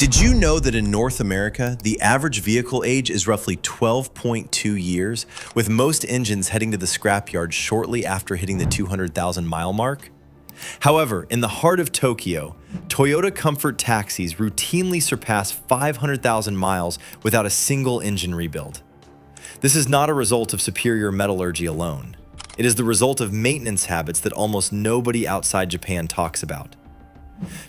Did you know that in North America, the average vehicle age is roughly 12.2 years, with most engines heading to the scrapyard shortly after hitting the 200,000 mile mark? However, in the heart of Tokyo, Toyota Comfort taxis routinely surpass 500,000 miles without a single engine rebuild. This is not a result of superior metallurgy alone. It is the result of maintenance habits that almost nobody outside Japan talks about.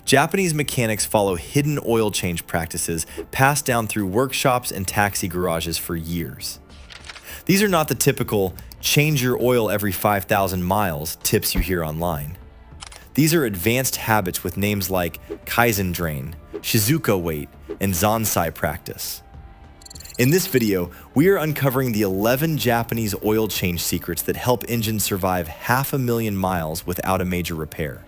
Japanese mechanics follow hidden oil change practices passed down through workshops and taxi garages for years. These are not the typical change your oil every 5,000 miles tips you hear online. These are advanced habits with names like Kaizen drain, Shizuka weight, and zansai practice. In this video, we are uncovering the 11 Japanese oil change secrets that help engines survive 500,000 miles without a major repair.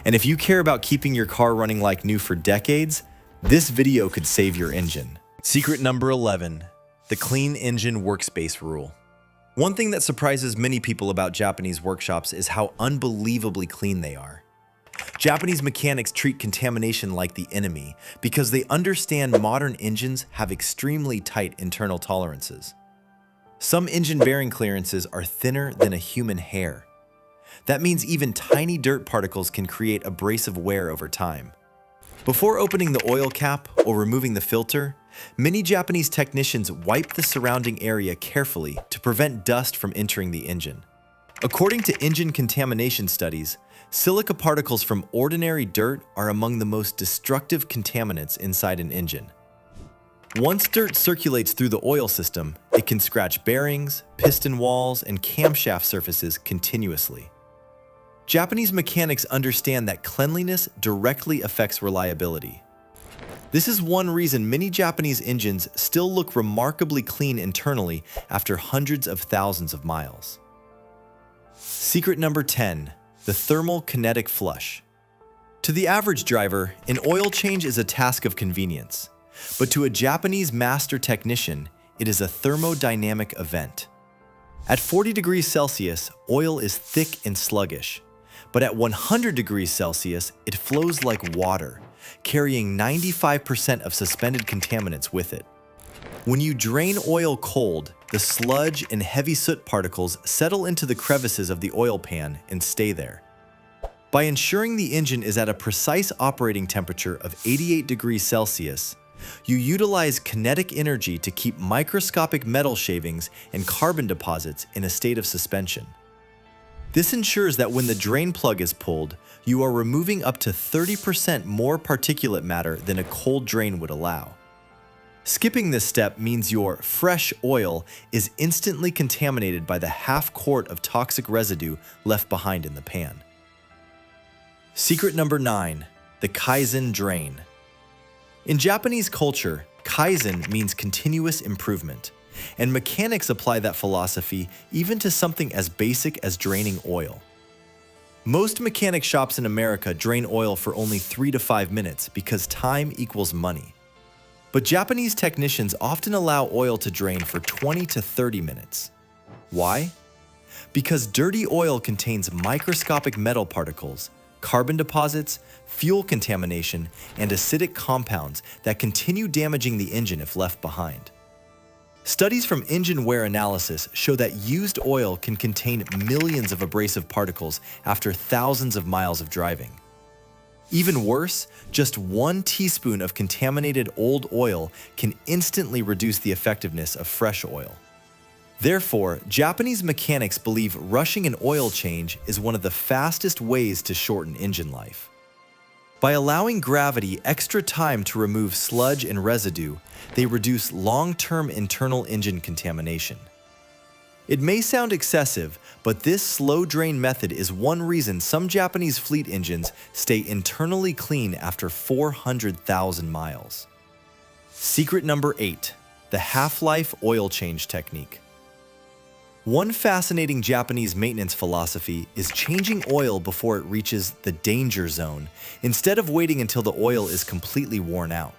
And if you care about keeping your car running like new for decades, this video could save your engine. Secret number 11, the clean engine workspace rule. One thing that surprises many people about Japanese workshops is how unbelievably clean they are. Japanese mechanics treat contamination like the enemy because they understand modern engines have extremely tight internal tolerances. Some engine bearing clearances are thinner than a human hair. That means even tiny dirt particles can create abrasive wear over time. Before opening the oil cap or removing the filter, many Japanese technicians wipe the surrounding area carefully to prevent dust from entering the engine. According to engine contamination studies, silica particles from ordinary dirt are among the most destructive contaminants inside an engine. Once dirt circulates through the oil system, it can scratch bearings, piston walls, and camshaft surfaces continuously. Japanese mechanics understand that cleanliness directly affects reliability. This is one reason many Japanese engines still look remarkably clean internally after hundreds of thousands of miles. Secret number 10, the thermal kinetic flush. To the average driver, an oil change is a task of convenience, but to a Japanese master technician, it is a thermodynamic event. At 40 degrees Celsius, oil is thick and sluggish. But at 100 degrees Celsius, it flows like water, carrying 95% of suspended contaminants with it. When you drain oil cold, the sludge and heavy soot particles settle into the crevices of the oil pan and stay there. By ensuring the engine is at a precise operating temperature of 88 degrees Celsius, you utilize kinetic energy to keep microscopic metal shavings and carbon deposits in a state of suspension. This ensures that when the drain plug is pulled, you are removing up to 30% more particulate matter than a cold drain would allow. Skipping this step means your fresh oil is instantly contaminated by the half quart of toxic residue left behind in the pan. Secret number 9, the Kaizen drain. In Japanese culture, Kaizen means continuous improvement. And mechanics apply that philosophy even to something as basic as draining oil. Most mechanic shops in America drain oil for only 3 to 5 minutes because time equals money. But Japanese technicians often allow oil to drain for 20 to 30 minutes. Why? Because dirty oil contains microscopic metal particles, carbon deposits, fuel contamination, and acidic compounds that continue damaging the engine if left behind. Studies from engine wear analysis show that used oil can contain millions of abrasive particles after thousands of miles of driving. Even worse, just 1 teaspoon of contaminated old oil can instantly reduce the effectiveness of fresh oil. Therefore, Japanese mechanics believe rushing an oil change is one of the fastest ways to shorten engine life. By allowing gravity extra time to remove sludge and residue, they reduce long-term internal engine contamination. It may sound excessive, but this slow drain method is one reason some Japanese fleet engines stay internally clean after 400,000 miles. Secret number 8, the half-life oil change technique. One fascinating Japanese maintenance philosophy is changing oil before it reaches the danger zone, instead of waiting until the oil is completely worn out.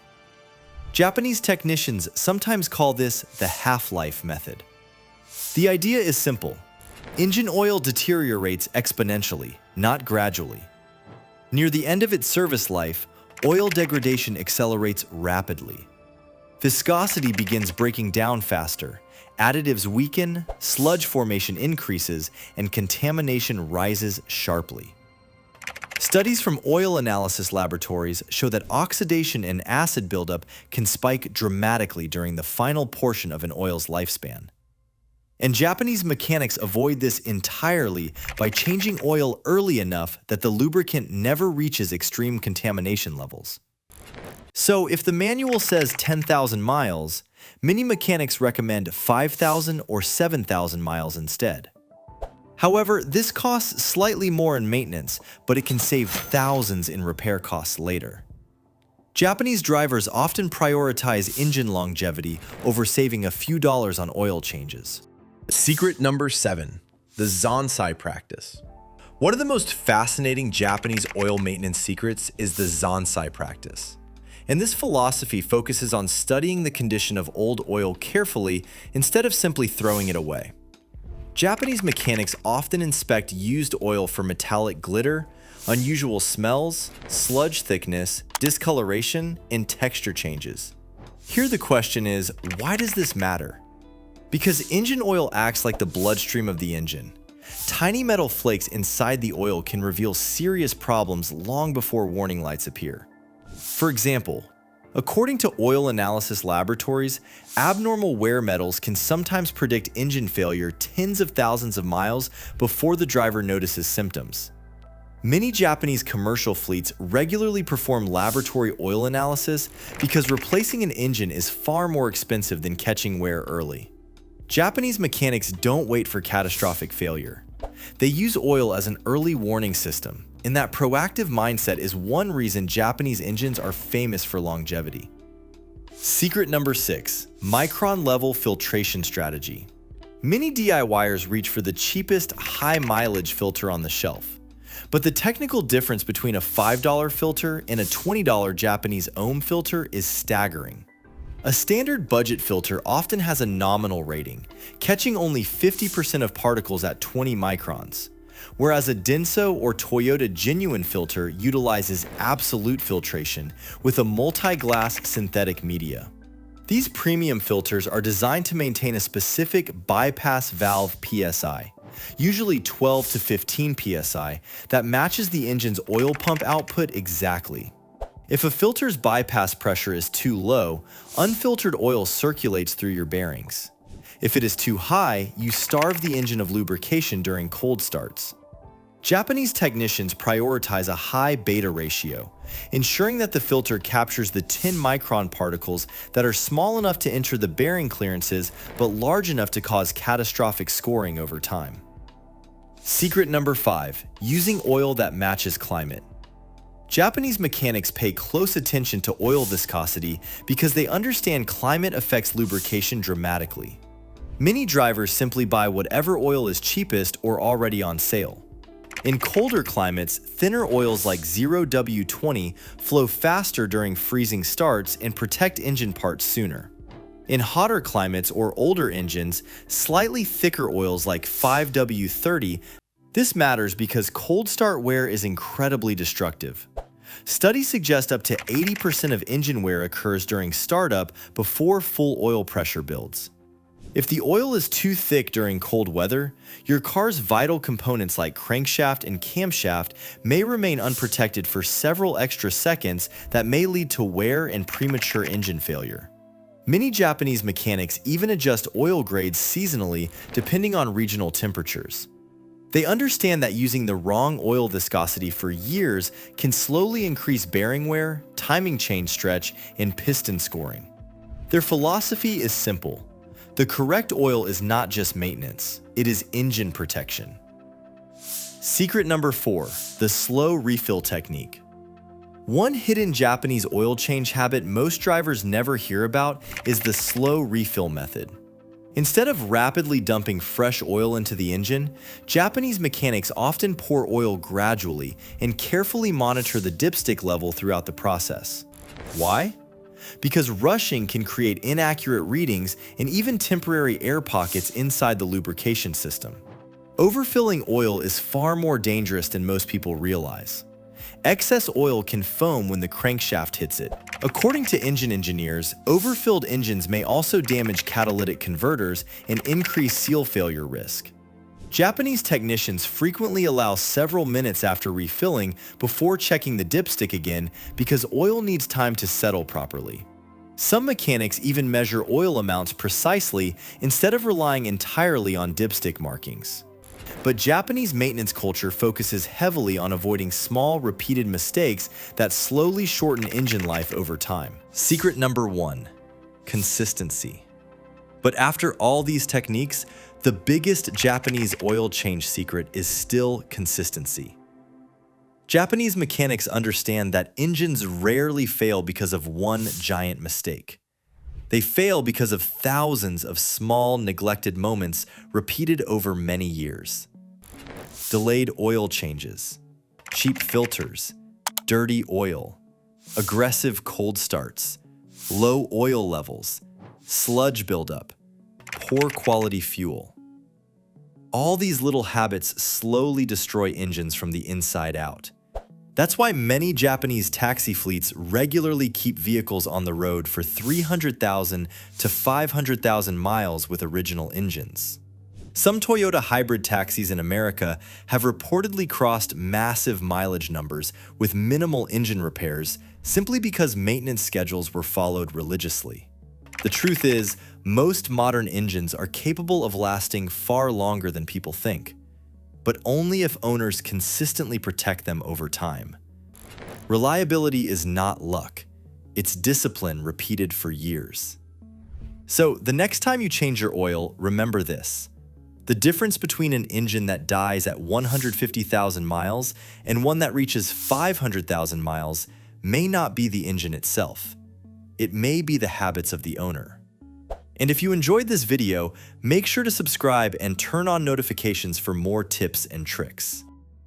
Japanese technicians sometimes call this the half-life method. The idea is simple. Engine oil deteriorates exponentially, not gradually. Near the end of its service life, oil degradation accelerates rapidly. Viscosity begins breaking down faster, additives weaken, sludge formation increases, and contamination rises sharply. Studies from oil analysis laboratories show that oxidation and acid buildup can spike dramatically during the final portion of an oil's lifespan. And Japanese mechanics avoid this entirely by changing oil early enough that the lubricant never reaches extreme contamination levels. So if the manual says 10,000 miles, many mechanics recommend 5,000 or 7,000 miles instead. However, this costs slightly more in maintenance, but it can save thousands in repair costs later. Japanese drivers often prioritize engine longevity over saving a few dollars on oil changes. Secret number 7, the zansai practice. One of the most fascinating Japanese oil maintenance secrets is the zansai practice. And this philosophy focuses on studying the condition of old oil carefully instead of simply throwing it away. Japanese mechanics often inspect used oil for metallic glitter, unusual smells, sludge thickness, discoloration, and texture changes. Here the question is, why does this matter? Because engine oil acts like the bloodstream of the engine. Tiny metal flakes inside the oil can reveal serious problems long before warning lights appear. For example, according to oil analysis laboratories, abnormal wear metals can sometimes predict engine failure tens of thousands of miles before the driver notices symptoms. Many Japanese commercial fleets regularly perform laboratory oil analysis because replacing an engine is far more expensive than catching wear early. Japanese mechanics don't wait for catastrophic failure. They use oil as an early warning system, and that proactive mindset is one reason Japanese engines are famous for longevity. Secret number 6, Micron level filtration strategy. Many DIYers reach for the cheapest, high-mileage filter on the shelf. But the technical difference between a $5 filter and a $20 Japanese ohm filter is staggering. A standard budget filter often has a nominal rating, catching only 50% of particles at 20 microns, whereas a Denso or Toyota Genuine filter utilizes absolute filtration with a multi-glass synthetic media. These premium filters are designed to maintain a specific bypass valve PSI, usually 12 to 15 PSI, that matches the engine's oil pump output exactly. If a filter's bypass pressure is too low, unfiltered oil circulates through your bearings. If it is too high, you starve the engine of lubrication during cold starts. Japanese technicians prioritize a high beta ratio, ensuring that the filter captures the 10-micron particles that are small enough to enter the bearing clearances but large enough to cause catastrophic scoring over time. Secret number 5, using oil that matches climate. Japanese mechanics pay close attention to oil viscosity because they understand climate affects lubrication dramatically. Many drivers simply buy whatever oil is cheapest or already on sale. In colder climates, thinner oils like 0W20 flow faster during freezing starts and protect engine parts sooner. In hotter climates or older engines, slightly thicker oils like 5W30. This matters because cold start wear is incredibly destructive. Studies suggest up to 80% of engine wear occurs during startup before full oil pressure builds. If the oil is too thick during cold weather, your car's vital components like crankshaft and camshaft may remain unprotected for several extra seconds that may lead to wear and premature engine failure. Many Japanese mechanics even adjust oil grades seasonally depending on regional temperatures. They understand that using the wrong oil viscosity for years can slowly increase bearing wear, timing chain stretch, and piston scoring. Their philosophy is simple. The correct oil is not just maintenance, it is engine protection. Secret number 4, the slow refill technique. One hidden Japanese oil change habit most drivers never hear about is the slow refill method. Instead of rapidly dumping fresh oil into the engine, Japanese mechanics often pour oil gradually and carefully monitor the dipstick level throughout the process. Why? Because rushing can create inaccurate readings and even temporary air pockets inside the lubrication system. Overfilling oil is far more dangerous than most people realize. Excess oil can foam when the crankshaft hits it. According to engine engineers, overfilled engines may also damage catalytic converters and increase seal failure risk. Japanese technicians frequently allow several minutes after refilling before checking the dipstick again because oil needs time to settle properly. Some mechanics even measure oil amounts precisely instead of relying entirely on dipstick markings. But Japanese maintenance culture focuses heavily on avoiding small, repeated mistakes that slowly shorten engine life over time. Secret number 1: consistency. But after all these techniques, the biggest Japanese oil change secret is still consistency. Japanese mechanics understand that engines rarely fail because of one giant mistake. They fail because of thousands of small, neglected moments repeated over many years. Delayed oil changes, cheap filters, dirty oil, aggressive cold starts, low oil levels, sludge buildup, poor quality fuel. All these little habits slowly destroy engines from the inside out. That's why many Japanese taxi fleets regularly keep vehicles on the road for 300,000 to 500,000 miles with original engines. Some Toyota hybrid taxis in America have reportedly crossed massive mileage numbers with minimal engine repairs simply because maintenance schedules were followed religiously. The truth is, most modern engines are capable of lasting far longer than people think, but only if owners consistently protect them over time. Reliability is not luck, it's discipline repeated for years. So, the next time you change your oil, remember this. The difference between an engine that dies at 150,000 miles and one that reaches 500,000 miles may not be the engine itself. It may be the habits of the owner. And if you enjoyed this video, make sure to subscribe and turn on notifications for more tips and tricks.